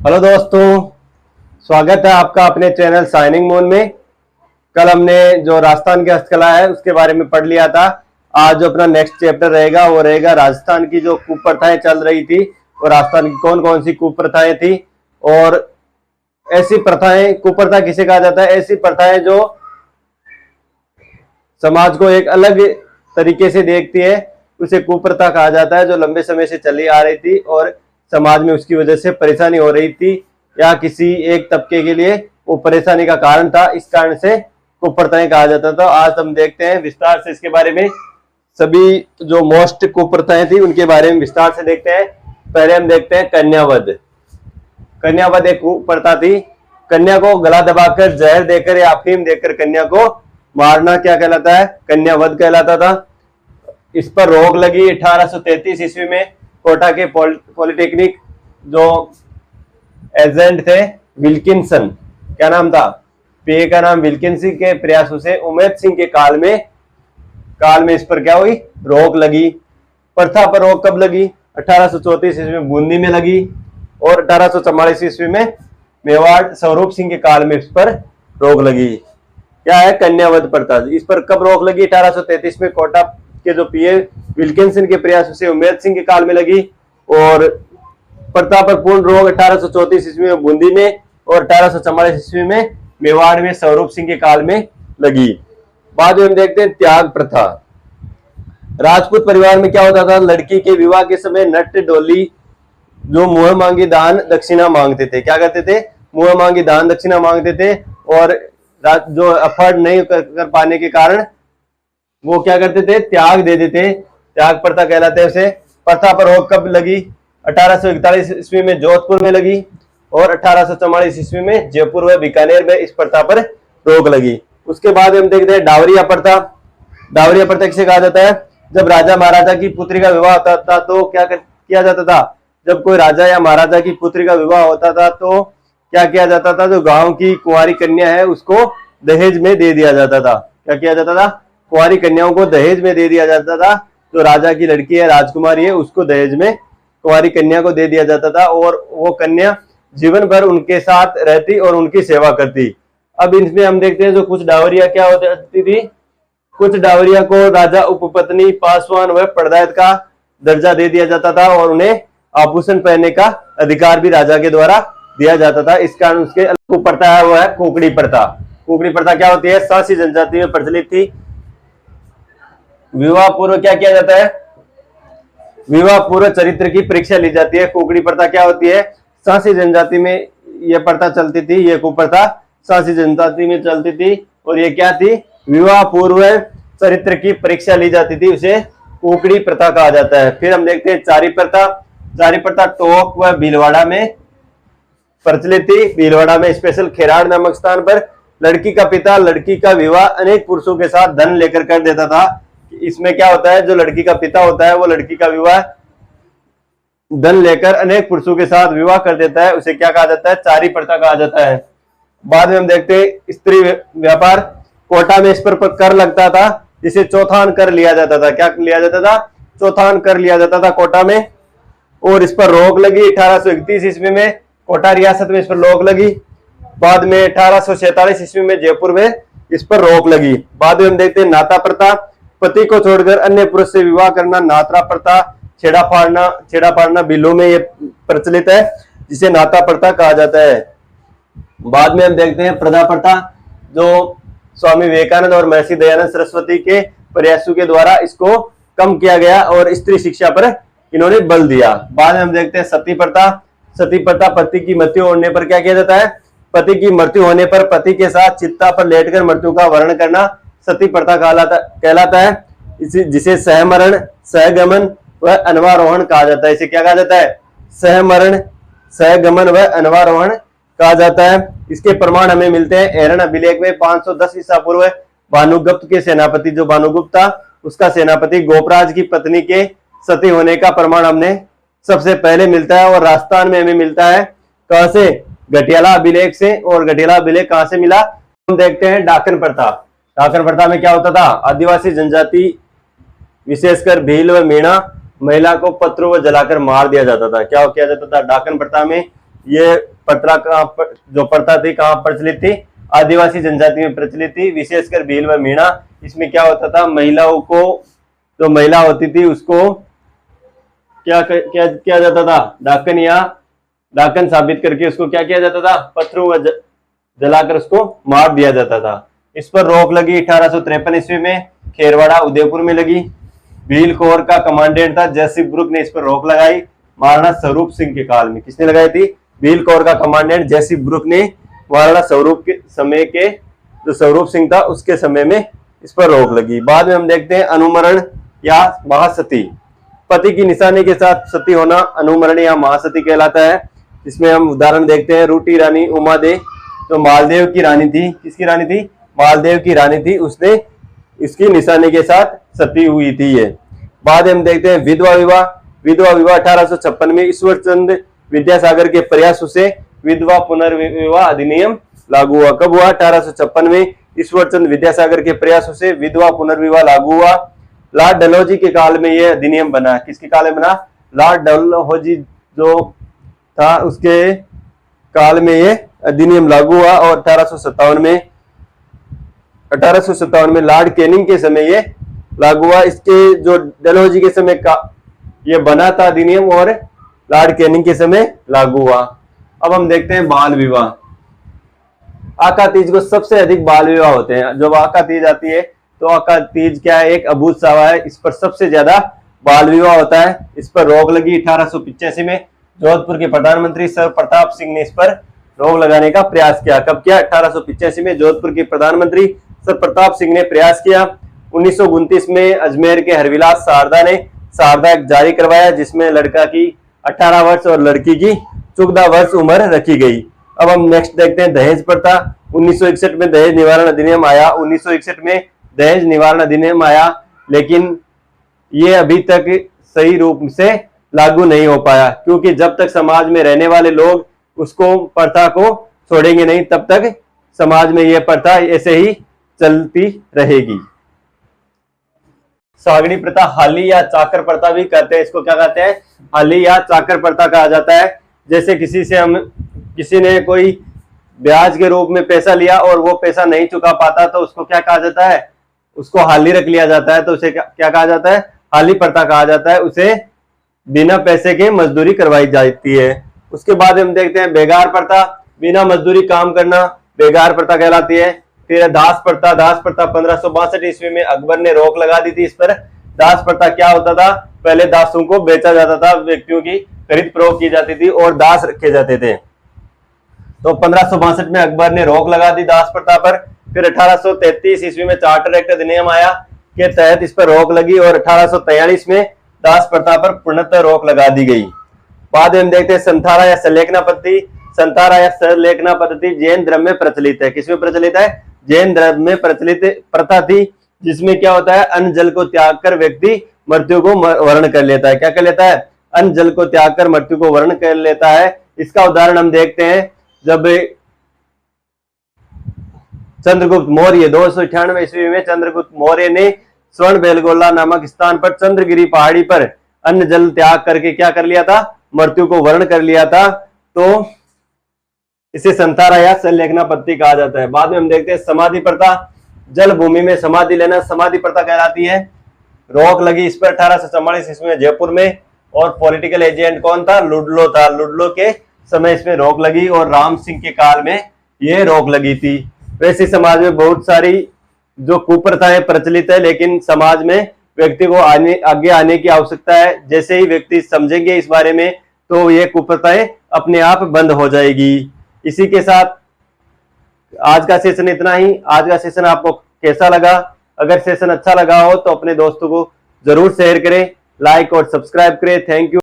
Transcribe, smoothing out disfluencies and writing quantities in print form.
Hello दोस्तों, स्वागत है आपका अपने चैनल शाइनिंग मून में। कल हमने जो राजस्थान की हस्तकला है उसके बारे में पढ़ लिया था। आज जो अपना नेक्स्ट चैप्टर रहेगा वो रहेगा राजस्थान की जो कुप्रथाएं चल रही थी और राजस्थान की कौन कौन सी कुप्रथाएं थी। और ऐसी प्रथाएं, कुप्रथा किसे कहा जाता है? ऐसी प्रथाएं जो समाज को एक अलग तरीके से देखती है उसे कुप्रथा कहा जाता है, जो लंबे समय से चली आ रही थी और समाज में उसकी वजह से परेशानी हो रही थी या किसी एक तबके के लिए वो परेशानी का कारण था। इस कारण से कुप्रथाएं कहा जाता था। आज हम देखते हैं विस्तार से इसके बारे में, सभी जो मोस्ट कुप्रथाएं थी उनके बारे में विस्तार से देखते हैं। पहले हम देखते हैं कन्यावध। कन्यावध एक कुप्रथा थी। कन्या को गला दबाकर, जहर देकर या अफीम देकर कन्या को मारना क्या कहलाता है? कन्यावध कहलाता था। इस पर रोक लगी 1833 ईस्वी में। कोटा के पॉलिटेक्निक जो एजेंट थे विल्किंसन, क्या नाम था? पीए का नाम विल्किंसन के प्रयासों से उमेद सिंह के काल में इस पर क्या हुई? रोक लगी। प्रथा पर रोक कब लगी? 1834 ईस्वी में बूंदी में लगी और 1844 ईस्वी में मेवाड़ स्वरूप सिंह के काल में इस पर रोक लगी। क्या है? कन्यावध प्रथा। इस पर कब रोक लगी? 1833 में कोटा के जो पीए विल्किंसन के प्रयासों से उमेद सिंह के काल में लगी। और प्रथा पर पूर्ण रोक 1834 ईस्वी में बूंदी में और 1844 ईस्वी में मेवाड़ में स्वरूप सिंह के काल में लगी। बाद में हम देखते हैं त्याग प्रथा। राजपूत परिवार में क्या होता था? लड़की के विवाह के समय नट डोली जो मुंह मांगी दान दक्षिणा मांगते थे। क्या करते थे? मुंह मांगी दान दक्षिणा मांगते थे। और जो अफोर्ड नहीं कर पाने के कारण वो क्या करते थे? त्याग दे देते। त्याग प्रथा कहलाते हैं उसे। प्रथा पर रोक कब लगी? 1841 ईस्वी में जोधपुर में लगी और 1844 ईस्वी में जयपुर व बीकानेर में इस प्रथा पर रोक लगी। उसके बाद हम देखते हैं डावरिया प्रथा। डावरिया प्रथा किसे कहा जाता है? जब राजा महाराजा की पुत्री का विवाह होता था तो क्या किया जाता था? जब कोई राजा या महाराजा की पुत्री का विवाह होता था तो क्या किया जाता था? जो गांव की कुंवारी कन्या है उसको दहेज में दे दिया जाता था। क्या किया जाता था? कुंवारी कन्याओं को दहेज में दे दिया जाता था। जो राजा की लड़की है, राजकुमारी है, उसको दहेज में कुंवारी कन्या को दे दिया जाता था और वो कन्या जीवन भर उनके साथ रहती और उनकी सेवा करती। अब इसमें हम देखते हैं जो कुछ डावरिया क्या होती थी। कुछ डावरिया को राजा, उपपत्नी, पासवान व परदायत का दर्जा दे दिया जाता था और उन्हें आभूषण पहनने का अधिकार भी राजा के द्वारा दिया जाता था। इस कारण उसके कुप्रथा है वो है कुकड़ी प्रथा। कुकड़ी प्रथा क्या होती है? सांसी जनजाति में प्रचलित थी। विवाह पूर्व क्या किया जाता है? विवाह पूर्व चरित्र की परीक्षा ली जाती है। कुकड़ी प्रथा क्या होती है? सांसी जनजाति में यह प्रथा चलती थी। यह कुप्रथा सांसी जनजाति में चलती थी और ये क्या थी? विवाह पूर्व चरित्र की परीक्षा ली जाती थी, उसे कुकड़ी प्रथा कहा जाता है। फिर हम देखते हैं चारी प्रथा। चारी प्रथा टोंक व भीलवाड़ा में प्रचलित थी। भीलवाड़ा में स्पेशल खेराड़ नामक स्थान पर लड़की का पिता लड़की का विवाह अनेक पुरुषों के साथ धन लेकर कर देता था। इसमें क्या होता है? जो लड़की का पिता होता है वो लड़की का विवाह धन लेकर अनेक पुरुषों के साथ विवाह कर देता है, उसे क्या कहा जाता है? चारी प्रथा कहा जाता है। बाद में हम देखते हैं स्त्री व्यापार। कोटा में इस पर कर लगता था जिसे चौथान कर लिया जाता था। क्या लिया जाता था? चौथान कर लिया जाता था कोटा में और इस पर रोक लगी 1831 ईस्वी में। कोटा रियासत में इस पर रोक लगी। बाद में 1847 ईस्वी में जयपुर में इस पर रोक लगी। बाद में हम देखते हैं नाता प्रथा। पति को छोड़कर अन्य पुरुष से विवाह करना नाता प्रथा। छेड़ा फाड़ना बिलों में ये प्रचलित है, जिसे नाता प्रथा कहा जाता है। बाद में हम देखते हैं प्रजा प्रथा, जो स्वामी विवेकानंद और महर्षि दयानंद सरस्वती के प्रयासों के द्वारा इसको कम किया गया और स्त्री शिक्षा पर इन्होंने बल दिया। बाद में हम देखते हैं सती प्रथा। सती प्रथा पति की मृत्यु होने पर क्या किया जाता है? पति की मृत्यु होने पर पति के साथ चिता पर लेटकर मृत्यु का वर्ण करना सती प्रथा कहलाता है। जिसे सहमरण, सहगमन व अनवारोहण कहा जाता है। इसे क्या कहा जाता है? सहमरण, सहगमन व अनवारोहण कहा जाता है। इसके प्रमाण हमें मिलते हैं एरन अभिलेख में 510 ईसा पूर्व भानुगुप्त के सेनापति, जो भानुगुप्त था उसका सेनापति गोपराज की पत्नी के सती होने का प्रमाण हमने सबसे पहले मिलता है। और राजस्थान में हमें मिलता है कहां से? गटियाला अभिलेख से। और गटियाला अभिलेख कहां से मिला? हम देखते हैं डाकन प्रथा। डाकन प्रथा में क्या होता था? आदिवासी जनजाति विशेषकर भील व मीणा महिला को पत्रों व जलाकर मार दिया जाता था। क्या किया जाता था? डाकन प्रथा में ये जो प्रथा थी कहाँ प्रचलित थी, आदिवासी जनजाति में प्रचलित थी, विशेषकर भील व मीणा। इसमें क्या होता था, महिलाओं को, जो महिला होती थी उसको क्या किया जाता था, डाकन साबित करके उसको क्या किया जाता था, पत्थरों में जलाकर उसको मार दिया जाता था। इस पर रोक लगी 1853 ईस्वी में, खेरवाड़ा उदयपुर में लगी। भील कोर का कमांडेंट था जयसिंह ब्रुक ने इस पर रोक लगाई महाराणा स्वरूप सिंह के काल में। किसने लगाई थी, भील कोर का कमांडेंट जयसिंह ब्रुक ने महाराणा स्वरूप के समय के, जो स्वरूप सिंह था उसके समय में इस पर रोक लगी। बाद में हम देखते हैं अनुमरण या महासती। पति की निशानी के साथ सती होना अनुमरण या महासती कहलाता है। इसमें हम उदाहरण देखते हैं, रूटी रानी उमादे जो मालदेव की रानी थी, किसकी रानी थी, मालदेव की रानी थी, उसने इसकी निशानी के साथ सती हुई थी ये। बाद में हम देखते हैं विधवा विवाह। विधवा विवाह 1856 में ईश्वरचंद विद्यासागर के प्रयासों से विधवा पुनर्विवाह अधिनियम लागू हुआ। कब हुआ, 1856 में ईश्वरचंद विद्यासागर के प्रयासों से विधवा पुनर्विवाह लागू हुआ। लॉर्ड डलहौजी के काल में यह अधिनियम बना। किसके काल में बना, लॉर्ड डलहौजी जो था उसके काल में यह अधिनियम लागू हुआ। और 1857 में लॉर्ड कैनिंग के समय यह लागू हुआ। इसके जो डलहौजी के समय का ये बना था अधिनियम और लॉर्ड कैनिंग के समय लागू हुआ। अब हम देखते हैं बाल विवाह। आका तीज को सबसे अधिक बाल विवाह होते हैं। जब आका तीज आती है तो आका तीज क्या है, एक अबूझ सावा है, इस पर सबसे ज्यादा बाल विवाह होता है। इस पर रोक लगी 1885 में। जोधपुर के प्रधानमंत्री सर प्रताप सिंह ने इस पर रोक लगाने का प्रयास किया। कब किया, 1885 में जोधपुर के प्रधानमंत्री सर प्रताप सिंह ने प्रयास किया। 1929 में अजमेर के हरविलास शारदा ने शारदा एक्ट जारी करवाया, जिसमें लड़का की 18 वर्ष और लड़की की 14 वर्ष उम्र रखी गई। अब हम नेक्स्ट देखते हैं दहेज प्रथा। 1961 में दहेज निवारण अधिनियम आया। 1961 में दहेज निवारण अधिनियम आया, लेकिन ये अभी तक सही रूप से लागू नहीं हो पाया, क्योंकि जब तक समाज में रहने वाले लोग उसको प्रथा को छोड़ेंगे नहीं, तब तक समाज में यह प्रथा ऐसे ही चलती रहेगी। सागड़ी प्रथा, हाली या चाकर प्रथा भी कहते हैं। इसको क्या कहते हैं, हाली या चाकर प्रथा कहा जाता है। जैसे किसी ने कोई ब्याज के रूप में पैसा लिया और वो पैसा नहीं चुका पाता, तो उसको क्या कहा जाता है, उसको हाली रख लिया जाता है। तो उसे क्या कहा जाता है, हाली प्रथा कहा जाता है। उसे बिना पैसे के मजदूरी करवाई जाती है। उसके बाद हम देखते हैं बेगार प्रथा। बिना मजदूरी काम करना बेगार प्रथा कहलाती है। फिर दास प्रथा। दास प्रथा 1562 ईस्वी में अकबर ने रोक लगा दी थी इस पर। दास प्रथा क्या होता था, पहले दासों को बेचा जाता था, व्यक्तियों की खरीद फरोख्त की जाती थी और दास रखे जाते थे। तो 1562 में अकबर ने रोक लगा दी दास प्रथा पर। फिर 1833 ईस्वी में चार्टर एक्ट अधिनियम आया के तहत इस पर रोक लगी और 1843 में दास प्रथा पर पूर्णतः रोक लगा दी गई। बाद में हम देखते हैं संथारा या सलेखना पद्धति। संथारा या सलेखना पद्धति जैन धर्म में प्रचलित है। किसमें प्रचलित है, जैन धर्म में प्रचलित प्रथा थी, जिसमें क्या होता है, अन्न जल को त्याग कर व्यक्ति मृत्यु को वर्ण कर लेता है। क्या कर लेता है, अन्न जल को त्याग कर मृत्यु को वर्ण कर लेता है। इसका उदाहरण हम देखते हैं, जब चंद्रगुप्त मौर्य 298 ईस्वी में चंद्रगुप्त मौर्य ने स्वर्ण बेलगोला नामक स्थान पर चंद्रगिरी पहाड़ी पर अन्न जल त्याग करके क्या कर लिया था, मृत्यु को वर्ण कर लिया था। तो इसे संथारा या सलेखना पद्धति कहा जाता है। बाद में हम देखते हैं समाधि प्रथा। जल भूमि में समाधि लेना समाधि प्रथा कहलाती है। रोक लगी इस पर 1844 ईस्वी में जयपुर में। और पॉलिटिकल एजेंट कौन था, लुडलो था। लुडलो के समय इसमें रोक लगी और राम सिंह के काल में यह रोक लगी थी। वैसे समाज में बहुत सारी जो कुप्रथाएं प्रचलित है, लेकिन समाज में व्यक्ति को आगे आने की आवश्यकता है। जैसे ही व्यक्ति समझेंगे इस बारे में, तो ये कुप्रथाएं अपने आप बंद हो जाएगी। इसी के साथ आज का सेशन इतना ही। आज का सेशन आपको कैसा लगा? अगर सेशन अच्छा लगा हो तो अपने दोस्तों को जरूर शेयर करें, लाइक और सब्सक्राइब करें। Thank you.